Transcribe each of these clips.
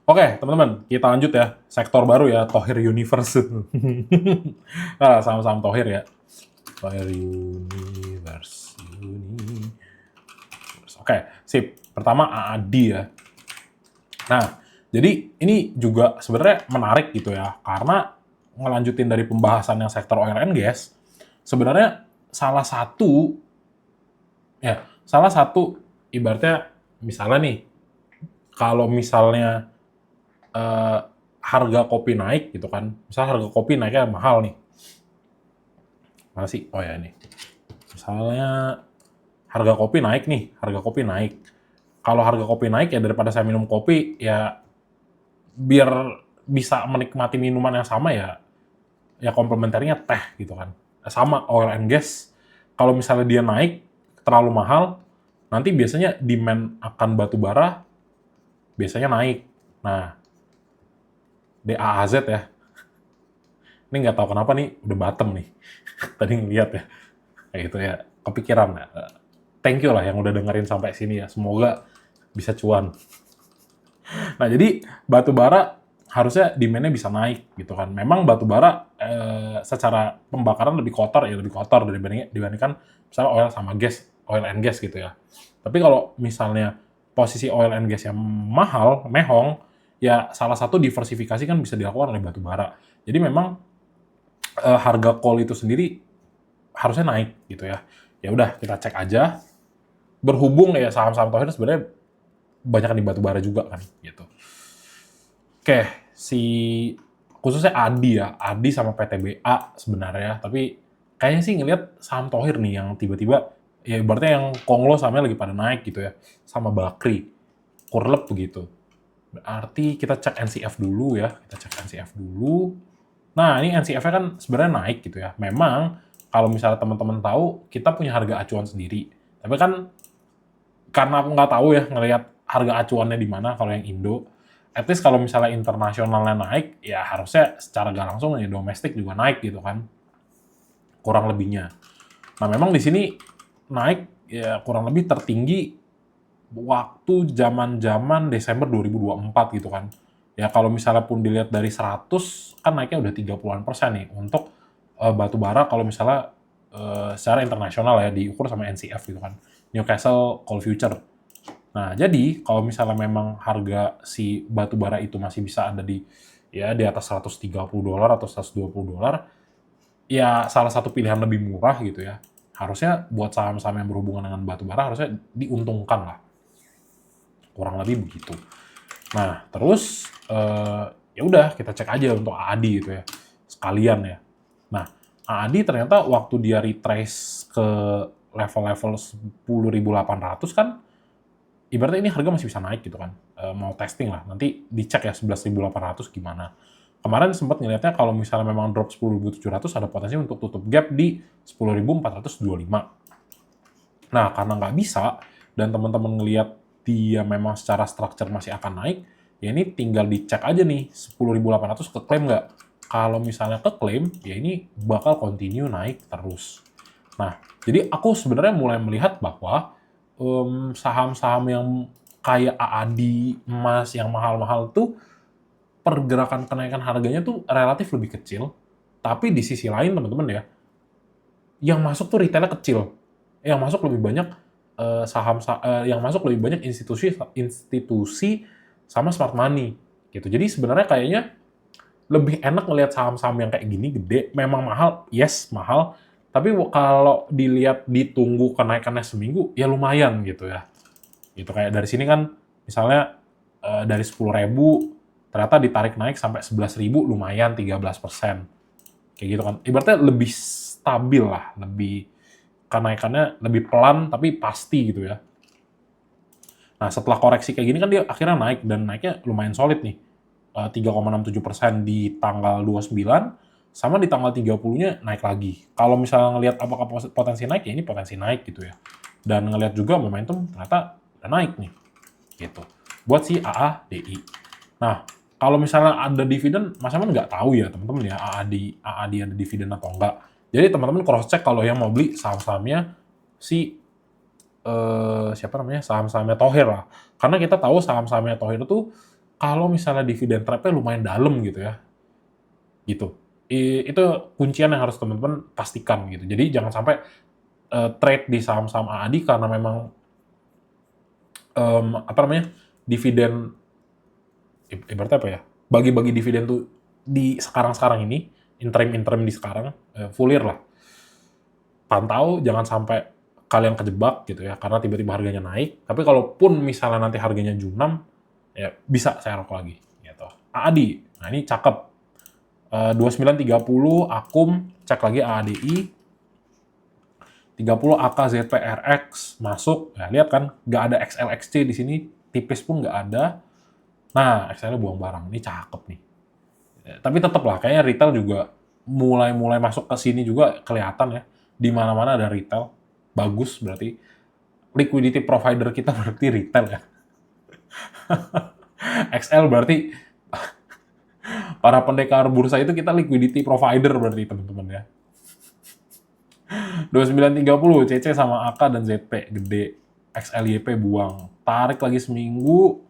Oke, teman-teman, kita lanjut ya. Sektor baru ya, Thohir Universe. Nah, saham-saham Thohir ya. Thohir Universe. Oke, sip. Pertama AAD ya. Nah, jadi ini juga sebenarnya menarik gitu ya, karena ngelanjutin dari pembahasan yang sektor oil and gas, sebenarnya salah satu salah satu ibaratnya misalnya nih, kalau misalnya eh, harga kopi naik gitu kan, misal harga kopi naiknya mahal nih, mana sih? Oh ya ini, misalnya harga kopi naik nih, harga kopi naik. Kalau harga kopi naik ya daripada saya minum kopi ya biar bisa menikmati minuman yang sama ya komplementernya teh gitu kan. Sama oil and gas, kalau misalnya dia naik terlalu mahal, nanti biasanya demand akan batu bara biasanya naik. Nah, DAAZ ya, ini nggak tahu kenapa nih udah bottom nih. Tadi ngeliat ya, kayak gitu ya, kepikiran ya. Thank you lah yang udah dengerin sampai sini ya, semoga bisa cuan. Nah, jadi batu bara harusnya demand-nya bisa naik gitu kan. Memang batu bara secara pembakaran lebih kotor ya, lebih kotor dibandingkan misalnya oil and gas gitu ya. Tapi kalau misalnya posisi oil and gas yang mahal, mehong, ya salah satu diversifikasi kan bisa dilakukan oleh batu bara. Jadi memang harga coal itu sendiri harusnya naik gitu ya. Ya udah kita cek aja. Berhubung ya saham-saham tauhid sebenarnya banyak di batu bara juga kan gitu. Oke, si khususnya ADI ya, ADI sama PTBA sebenarnya, tapi kayaknya sih ngelihat saham Thohir nih yang tiba-tiba ya ibaratnya yang Konglo sahamnya lagi pada naik gitu ya, sama Bakri, Kurlep begitu. Berarti kita cek NCF dulu ya, kita cek NCF dulu. Nah, ini NCF-nya kan sebenarnya naik gitu ya. Memang kalau misalnya teman-teman tahu, kita punya harga acuan sendiri. Tapi kan karena aku nggak tahu ya ngelihat harga acuannya di mana kalau yang Indo. At least kalau misalnya internasionalnya naik, ya harusnya secara nggak langsung ya domestik juga naik gitu kan, kurang lebihnya. Nah memang di sini naik ya kurang lebih tertinggi waktu zaman-zaman Desember 2024 gitu kan. Ya kalau misalnya pun dilihat dari 100 kan naiknya udah 30-an% nih untuk batu bara kalau misalnya secara internasional ya diukur sama NCF gitu kan. Newcastle Coal Future. Nah, jadi kalau misalnya memang harga si batu bara itu masih bisa ada di atas $130 atau $120, ya salah satu pilihan lebih murah gitu ya. Harusnya buat saham-saham yang berhubungan dengan batu bara harusnya diuntungkan lah. Kurang lebih begitu. Nah, terus ya udah kita cek aja untuk AADI gitu ya. Sekalian ya. Nah, AADI ternyata waktu dia retrace ke level-level 10.800 kan ibaratnya ini harga masih bisa naik gitu kan, mau testing lah, nanti dicek ya 11.800 gimana. Kemarin sempat ngelihatnya kalau misalnya memang drop 10.700 ada potensi untuk tutup gap di 10.425. Nah, karena nggak bisa dan teman-teman ngelihat dia memang secara structure masih akan naik, ya ini tinggal dicek aja nih 10.800 keklaim nggak. Kalau misalnya keklaim, ya ini bakal continue naik terus. Nah, jadi aku sebenarnya mulai melihat bahwa saham-saham yang kayak AADI, emas yang mahal-mahal tuh pergerakan kenaikan harganya tuh relatif lebih kecil. Tapi di sisi lain teman-teman ya, yang masuk tuh retailnya kecil. Yang masuk lebih banyak yang masuk lebih banyak institusi institusi sama smart money gitu. Jadi sebenarnya kayaknya lebih enak ngelihat saham-saham yang kayak gini gede, memang mahal, yes mahal, tapi kalau dilihat ditunggu kenaikannya seminggu, ya lumayan gitu ya. Gitu kayak dari sini kan misalnya dari 10.000 ternyata ditarik naik sampai 11.000 lumayan 13%. Kayak gitu kan. Ibaratnya lebih stabil lah, lebih kenaikannya lebih pelan tapi pasti gitu ya. Nah, setelah koreksi kayak gini kan dia akhirnya naik dan naiknya lumayan solid nih. 3,67% di tanggal 29 sama di tanggal 30-nya naik lagi. Kalau misalnya ngelihat apakah potensi naik, ya ini potensi naik gitu ya. Dan ngelihat juga momentum ternyata udah naik nih. Gitu. Buat si AADI. Nah, kalau misalnya ada dividen, Mas Aman nggak tahu ya teman-teman ya AADI ada dividen atau enggak. Jadi teman-teman cross check kalau yang mau beli saham-sahamnya si siapa namanya saham-sahamnya Thohir lah. Karena kita tahu saham-sahamnya Thohir itu kalau misalnya dividen trap-nya lumayan dalam gitu ya, gitu. Itu kuncian yang harus teman-teman pastikan gitu. Jadi jangan sampai trade di saham-saham AADI karena memang apa namanya, dividen ibaratnya apa ya, bagi-bagi dividen tuh di sekarang-sekarang ini, interim-interim di sekarang, full year lah. Pantau jangan sampai kalian kejebak gitu ya, karena tiba-tiba harganya naik. Tapi kalaupun misalnya nanti harganya junam, ya bisa saya rokok lagi gitu. AADI, nah ini cakep. 2930 Akum, cek lagi AADI. 30 AKZPRX masuk. Ya, lihat kan, nggak ada XLXC di sini, tipis pun nggak ada. Nah, XL-nya buang barang. Ini cakep nih. Ya, tapi tetap lah, kayaknya retail juga mulai masuk ke sini juga kelihatan ya. Di mana-mana ada retail. Bagus berarti. Liquidity provider kita berarti retail ya. XL berarti para pendekar bursa itu kita liquidity provider berarti teman-teman ya. 2930 CC sama AK dan ZP gede. XLYP buang. Tarik lagi seminggu.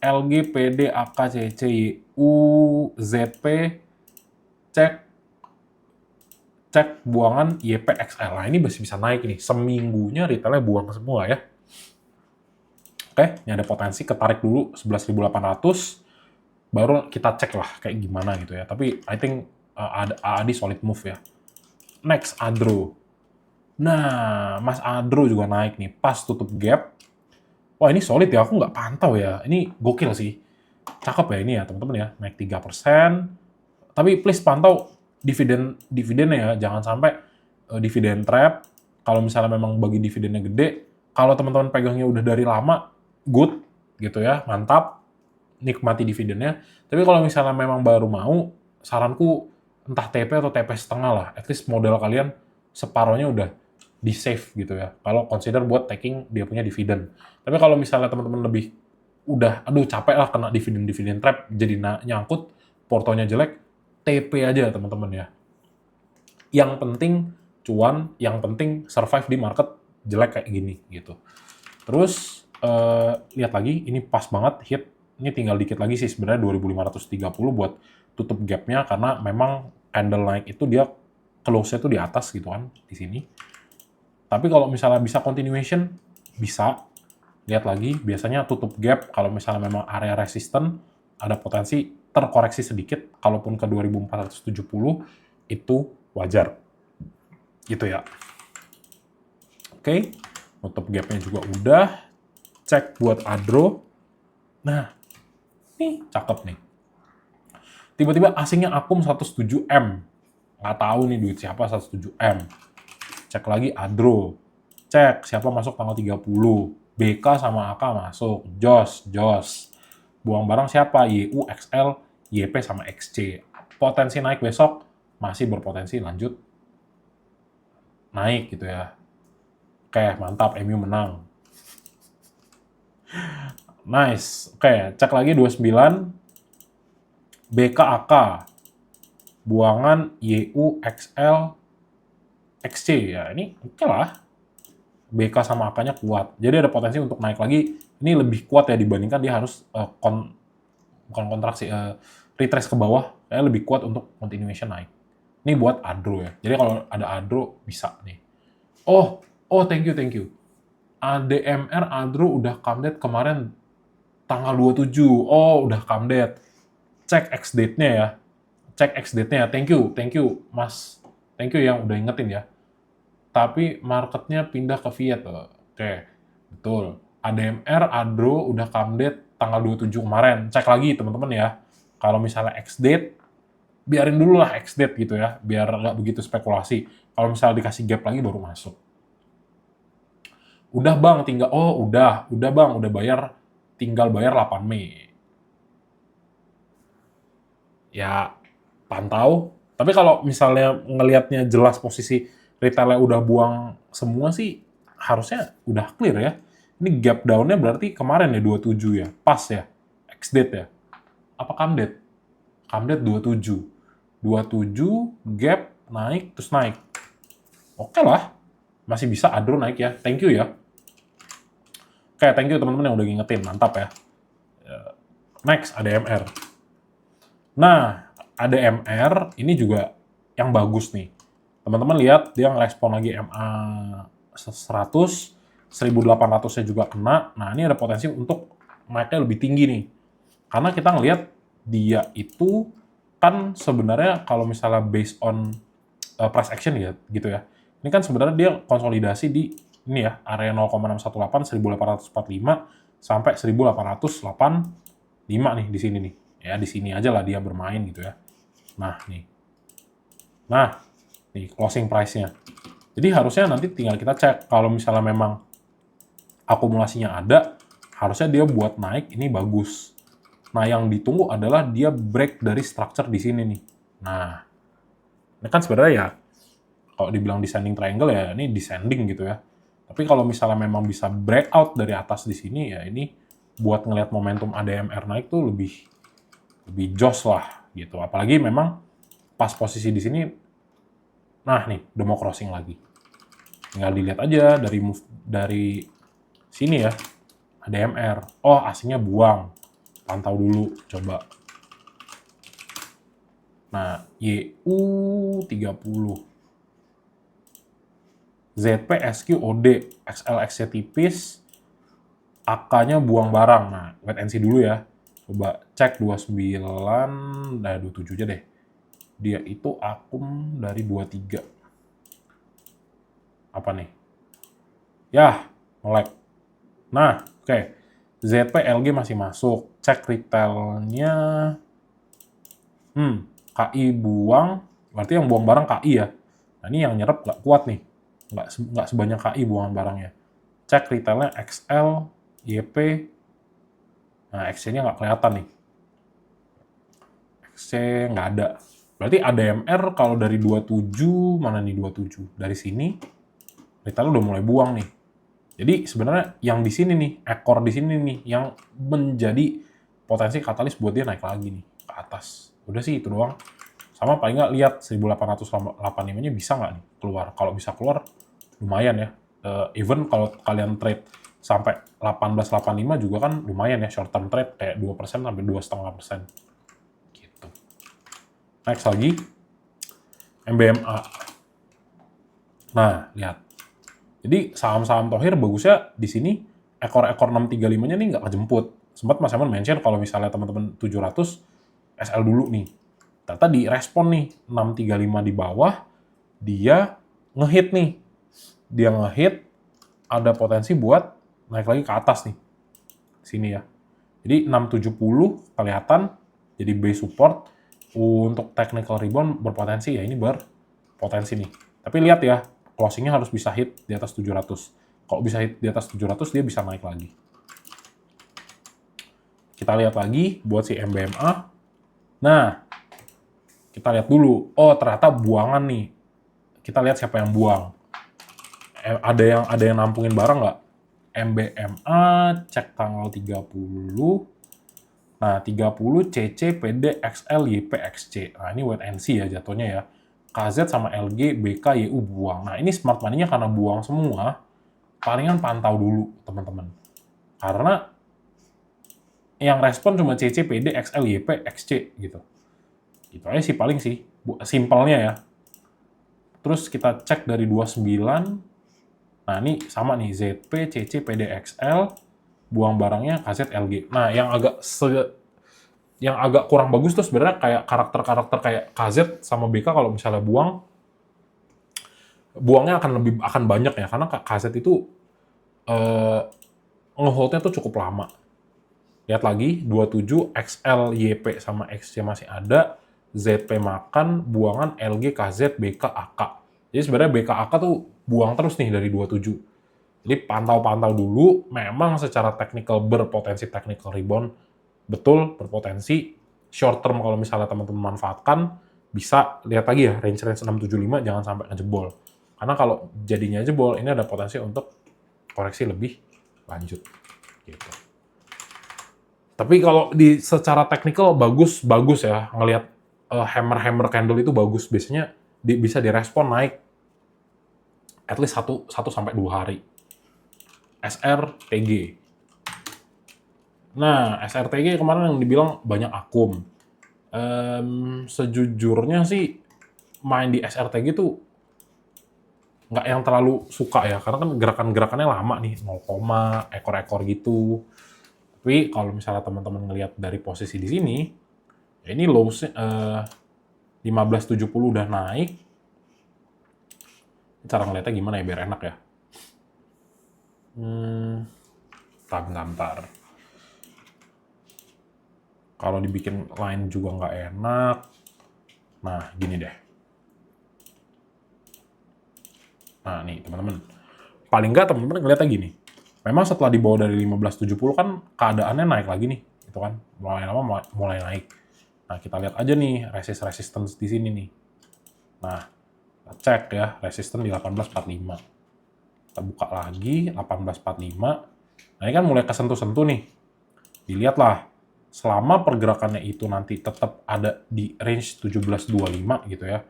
LG, PD, AK, CC, YU, ZP, cek buangan YP, XL. Nah, ini masih bisa naik nih. Seminggunya retailnya buang semua ya. Oke, ini ada potensi ketarik dulu 11.800. Baru kita cek lah kayak gimana gitu ya. Tapi I think AADI solid move ya. Next, Adro. Nah, Mas Adro juga naik nih. Pas tutup gap. Wah, ini solid ya. Aku nggak pantau ya. Ini gokil sih. Cakep ya ini ya, teman-teman ya. Naik 3%. Tapi please pantau dividennya ya. Jangan sampai dividen trap. Kalau misalnya memang bagi dividennya gede, kalau teman-teman pegangnya udah dari lama, good gitu ya. Mantap. Nikmati dividennya. Tapi kalau misalnya memang baru mau, saranku entah TP atau TP setengah lah. At least modal kalian separohnya udah di save gitu ya. Kalau consider buat taking dia punya dividen. Tapi kalau misalnya teman-teman lebih udah, aduh capek lah kena dividen trap, jadi nyangkut, portonya jelek, TP aja teman-teman ya. Yang penting cuan, yang penting survive di market jelek kayak gini gitu. Terus lihat lagi, ini pas banget hit. Ini tinggal dikit lagi sih sebenarnya 2530 buat tutup gapnya karena memang candle naik itu dia close-nya tuh di atas gitu kan di sini. Tapi kalau misalnya bisa continuation, bisa. Lihat lagi, biasanya tutup gap kalau misalnya memang area resisten ada potensi terkoreksi sedikit, kalaupun ke 2470 itu wajar. Gitu ya. Oke, tutup gapnya juga udah. Cek buat Adro. Nah, nih cakep nih. Tiba-tiba asingnya Akum 107M. Nggak tahu nih duit siapa 107M. Cek lagi Adro. Cek siapa masuk tanggal 30. BK sama AK masuk. Jos. Buang barang siapa? YU, XL, YP sama XC. Potensi naik besok masih berpotensi lanjut naik gitu ya. Oke, mantap, MU menang. Nice. Oke, cek lagi 29. BKAK. Buangan YU, XL, XC. Ya, ini oke lah. BK sama AK-nya kuat. Jadi ada potensi untuk naik lagi. Ini lebih kuat ya dibandingkan dia harus bukan kontraksi, retrace ke bawah. Kayaknya lebih kuat untuk continuation naik. Ini buat Adro ya. Jadi kalau ada Adro bisa nih. Oh, thank you. ADMR Adro udah come date kemarin tanggal 27. Oh, udah come date. Cek X date-nya ya. Cek X date-nya. Thank you, Mas. Thank you yang udah ingetin ya. Tapi marketnya pindah ke Fiat. Oke, betul. ADMR, Adro udah come date tanggal 27 kemarin. Cek lagi teman-teman ya. Kalau misalnya X date, biarin dulu lah X date gitu ya. Biar nggak begitu spekulasi. Kalau misalnya dikasih gap lagi baru masuk. Udah bang, udah bang, udah bayar, tinggal bayar 8 Mei. Ya, pantau. Tapi kalau misalnya ngelihatnya jelas posisi retailnya udah buang semua sih, harusnya udah clear ya. Ini gap down-nya berarti kemarin ya 27 ya, pas ya, X-date ya. Apa come date? Come date 27. 27, gap, naik, terus naik. Oke lah, masih bisa Adro naik ya. Thank you ya. Oke, thank you teman-teman yang udah ngingetin, mantap ya. Next, ADMR. Nah, ADMR ini juga yang bagus nih. Teman-teman lihat dia ngerespon lagi MA 100, 1800-nya juga kena. Nah, ini ada potensi untuk naiknya lebih tinggi nih. Karena kita ngelihat dia itu kan sebenarnya kalau misalnya based on price action ya gitu ya. Ini kan sebenarnya dia konsolidasi di ini ya, area 0,618 1845 sampai 1885 nih di sini nih. Ya di sini aja lah dia bermain gitu ya. Nah, nih. Nah, nih closing price-nya. Jadi harusnya nanti tinggal kita cek kalau misalnya memang akumulasinya ada, harusnya dia buat naik ini bagus. Nah, yang ditunggu adalah dia break dari structure di sini nih. Nah, ini kan sebenarnya ya kalau dibilang descending triangle ya ini descending gitu ya. Tapi kalau misalnya memang bisa breakout dari atas di sini ya ini buat ngelihat momentum ADMR naik tuh lebih jos lah gitu. Apalagi memang pas posisi di sini, nah nih udah mau crossing lagi. Tinggal dilihat aja dari move dari sini ya ADMR. Oh aslinya buang, pantau dulu coba. Nah YU 30. ZP, SQ, OD, XLX-nya tipis, AK-nya buang barang. Nah, wait and see dulu ya. Coba cek 29, nah 27 aja deh. Dia itu akum dari 23. Apa nih? Ya, nge-lag. Nah, oke. ZP, LG masih masuk. Cek retailnya. KI buang. Berarti yang buang barang KI ya. Nah, ini yang nyerap nggak kuat nih. Nggak sebanyak KI buangan barangnya. Cek retailnya XL, YP. Nah, XC-nya nggak kelihatan nih. XC nggak ada. Berarti ADMR kalau dari 27, mana nih 27? Dari sini, retail udah mulai buang nih. Jadi sebenarnya yang di sini nih, ekor di sini nih, yang menjadi potensi katalis buat dia naik lagi nih, ke atas. Udah sih itu doang. Sama paling nggak lihat 1885-nya bisa nggak nih keluar. Kalau bisa keluar, lumayan ya. Even kalau kalian trade sampai 1885 juga kan lumayan ya, short term trade kayak 2% sampai 2,5%. Gitu. Next lagi, MBMA. Nah, lihat. Jadi saham-saham Thohir bagusnya di sini ekor-ekor 635-nya nih nggak kejemput. Sempat Mas Eman mention kalau misalnya teman-teman 700 SL dulu nih. Ternyata di respon nih 635 di bawah, dia ngehit nih. Dia ngehit, ada potensi buat naik lagi ke atas nih. Sini ya. Jadi 670 kelihatan jadi base support. Untuk technical rebound berpotensi ya ini berpotensi nih. Tapi lihat ya, closingnya harus bisa hit di atas 700. Kalau bisa hit di atas 700, dia bisa naik lagi. Kita lihat lagi buat si MBMA. Nah, kita lihat dulu. Oh, ternyata buangan nih. Kita lihat siapa yang buang. Ada yang nampungin barang nggak? MBMA, cek tanggal 30. Nah, 30 CC, PD, XL, YP, XC. Nah, ini wait and see ya jatuhnya ya. KZ sama LG, BK, YU buang. Nah, ini smart money-nya karena buang semua, palingan pantau dulu, teman-teman. Karena yang respon cuma CC, PD, XL, YP, XC gitu. Itu aja sih paling sih, simpelnya ya. Terus kita cek dari 29. Nah, ini sama nih, ZP, CC, PD, XL, buang barangnya KZ, LG. Nah, yang agak kurang bagus tuh sebenarnya kayak karakter-karakter kayak KZ sama BK kalau misalnya buangnya akan banyak ya karena KZ itu ngeholdnya tuh cukup lama. Lihat lagi 27 XL, YP sama XC masih ada, ZP makan, buangan LG, KZ, BK, AK. Jadi sebenarnya BK AK tuh buang terus nih dari 27. Jadi pantau-pantau dulu, memang secara technical berpotensi technical rebound, betul berpotensi. Short term kalau misalnya teman-teman manfaatkan, bisa lihat lagi ya range-range 675 jangan sampai ngejebol. Karena kalau jadinya jebol, ini ada potensi untuk koreksi lebih lanjut. Gitu. Tapi kalau secara technical bagus ya ngelihat hammer candle itu bagus. Biasanya bisa direspon naik at least 1 sampai 2 hari. SR, TG. Nah, SRTG kemarin yang dibilang banyak akum. Sejujurnya sih main di SRTG tuh nggak yang terlalu suka ya, karena kan gerakan-gerakannya lama nih, 0, ekor-ekor gitu. Tapi kalau misalnya teman-teman ngelihat dari posisi di sini, ya ini lows-nya 1570 udah naik. Cara ngeliatnya gimana ya biar enak ya? Bentar. Kalau dibikin line juga nggak enak. Nah, gini deh. Nah, nih teman-teman. Paling nggak teman-teman ngeliatnya gini. Memang setelah dibawa dari 1570 kan keadaannya naik lagi nih, gitu kan. Mulai lama mulai naik. Nah, kita lihat aja nih resistance di sini nih. Nah, kita cek ya resistance di 1845. Kita buka lagi 1845. Nah, ini kan mulai kesentuh-sentuh nih. Dilihatlah selama pergerakannya itu nanti tetap ada di range 1725 gitu ya.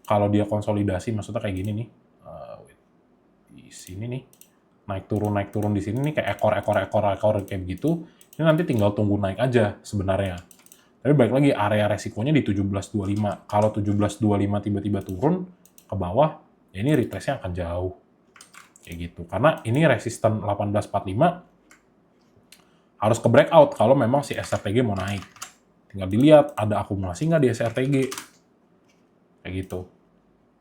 Kalau dia konsolidasi maksudnya kayak gini nih. Di sini nih. Naik turun di sini nih kayak ekor kayak begitu. Ini nanti tinggal tunggu naik aja sebenarnya. Tapi balik lagi area resikonya di 1725. Kalau 1725 tiba-tiba turun ke bawah, ya ini retrace-nya akan jauh. Kayak gitu. Karena ini resisten 1845 harus ke breakout kalau memang si SRTG mau naik. Tinggal dilihat ada akumulasi nggak di SRTG. Kayak gitu.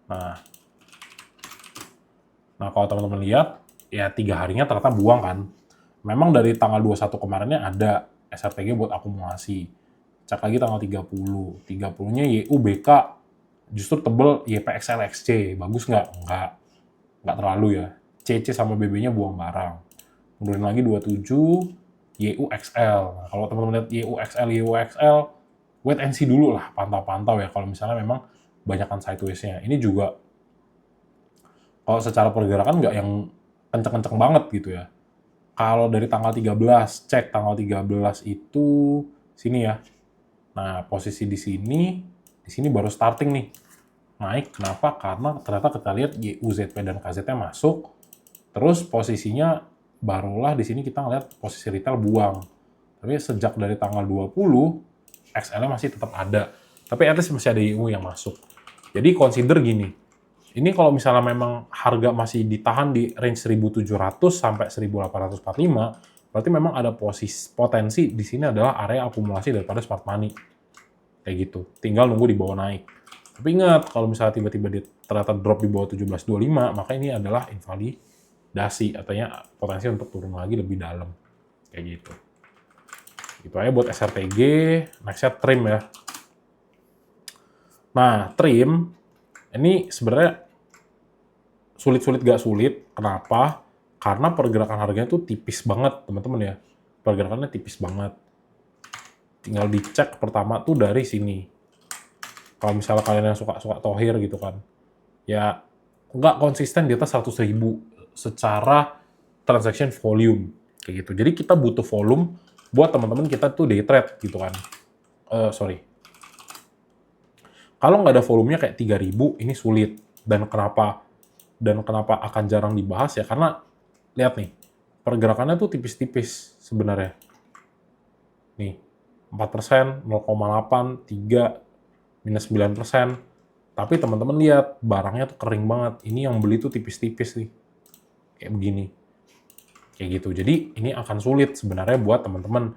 Nah kalau teman-teman lihat, ya 3 harinya ternyata buang kan. Memang dari tanggal 21 kemarinnya ada SRTG buat akumulasi. Cek lagi tanggal 30. 30-nya YUBK justru tebel YPXLXC. Bagus nggak? Nggak terlalu ya. CC sama BB-nya buang barang. Kemudian lagi 27, YUXL. Nah, kalau teman-teman lihat YUXL, wait and see dulu lah, pantau-pantau ya. Kalau misalnya memang banyakkan sideways-nya. Ini juga kalau secara pergerakan nggak yang kenceng-kenceng banget gitu ya. Kalau dari tanggal 13, cek tanggal 13 itu sini ya. Nah, posisi di sini baru starting nih. Naik, kenapa? Karena ternyata kita lihat YUZP dan KZT masuk, terus posisinya barulah di sini kita ngeliat posisi retail buang. Tapi sejak dari tanggal 20, XL-nya masih tetap ada. Tapi at least masih ada YU yang masuk. Jadi consider gini, ini kalau misalnya memang harga masih ditahan di range 1700 sampai 1845, berarti memang ada potensi di sini adalah area akumulasi daripada smart money. Kayak gitu. Tinggal nunggu di bawah naik. Tapi ingat, kalau misalnya tiba-tiba dia ternyata drop di bawah 1725, maka ini adalah invalidasi, artinya potensi untuk turun lagi lebih dalam. Kayak gitu. Itu aja buat SRTG, next-nya trim ya. Nah, trim, ini sebenarnya sulit-sulit gak sulit. Kenapa? Karena pergerakan harganya tuh tipis banget, teman-teman ya. Pergerakannya tipis banget. Tinggal dicek pertama tuh dari sini. Kalau misalnya kalian yang suka tohir gitu kan, ya nggak konsisten di atas 100.000 secara transaction volume kayak gitu. Jadi kita butuh volume buat teman-teman kita tuh day trade gitu kan. Kalau nggak ada volumenya kayak 3.000 ini sulit. Dan kenapa akan jarang dibahas ya karena lihat nih pergerakannya tuh tipis-tipis sebenarnya. Nih 4%, 0,8, 3, minus 9%. Tapi teman-teman lihat, barangnya tuh kering banget. Ini yang beli tuh tipis-tipis nih. Kayak begini. Kayak gitu. Jadi ini akan sulit sebenarnya buat teman-teman.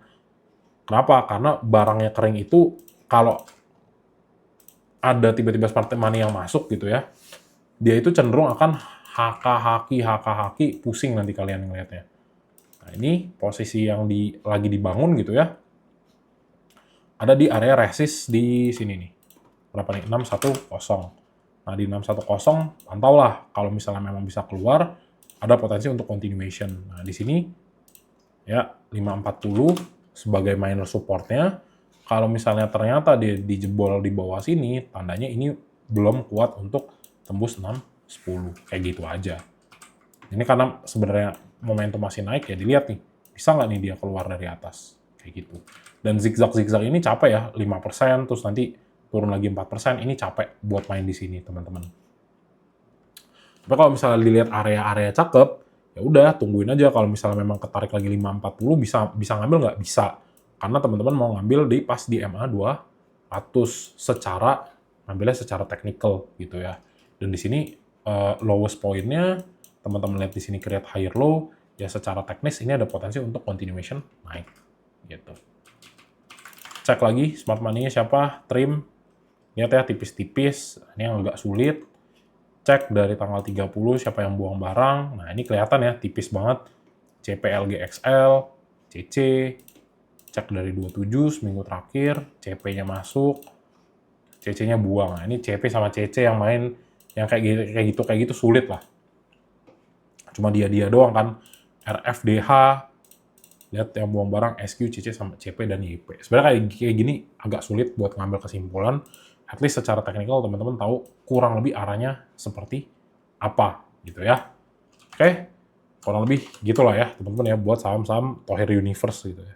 Kenapa? Karena barangnya kering itu, kalau ada tiba-tiba smart money yang masuk gitu ya, dia itu cenderung akan haki, pusing nanti kalian ngeliatnya. Nah ini posisi yang lagi dibangun gitu ya. Ada di area resist di sini nih. Berapa nih? 610. Nah, di 610 pantaulah kalau misalnya memang bisa keluar, ada potensi untuk continuation. Nah, di sini ya 540 sebagai minor supportnya. Kalau misalnya ternyata dia dijebol di bawah sini, tandanya ini belum kuat untuk tembus 610. Kayak gitu aja. Ini karena sebenarnya momentum masih naik ya, dilihat nih, bisa nggak nih dia keluar dari atas. Kayak gitu. Dan zigzag ini capek ya, 5%, terus nanti turun lagi 4%, ini capek buat main di sini, teman-teman. Tapi kalau misalnya dilihat area-area cakep, ya udah tungguin aja kalau misalnya memang ketarik lagi 540 bisa ngambil nggak? Bisa. Karena teman-teman mau ngambil pas di MA 200 ngambilnya secara technical gitu ya. Dan di sini lowest point-nya teman-teman lihat di sini create higher low, ya secara teknis ini ada potensi untuk continuation naik gitu. Cek lagi smart money-nya siapa? Trim. Lihat ya tipis-tipis, ini yang agak sulit. Cek dari tanggal 30 siapa yang buang barang. Nah, ini kelihatan ya, tipis banget. CPLGXL, CC, cek dari 27 seminggu terakhir, CP-nya masuk, CC-nya buang. Nah, ini CP sama CC yang main yang kayak gitu sulit lah. Cuma dia doang kan. RFDH, lihat yang buang barang SQ, CC sama CP dan YP. Sebenarnya kayak gini agak sulit buat ngambil kesimpulan. At least secara teknikal teman-teman tahu kurang lebih arahnya seperti apa gitu ya. Oke, kurang lebih gitulah ya teman-teman ya buat saham-saham Thohir Universe gitu ya.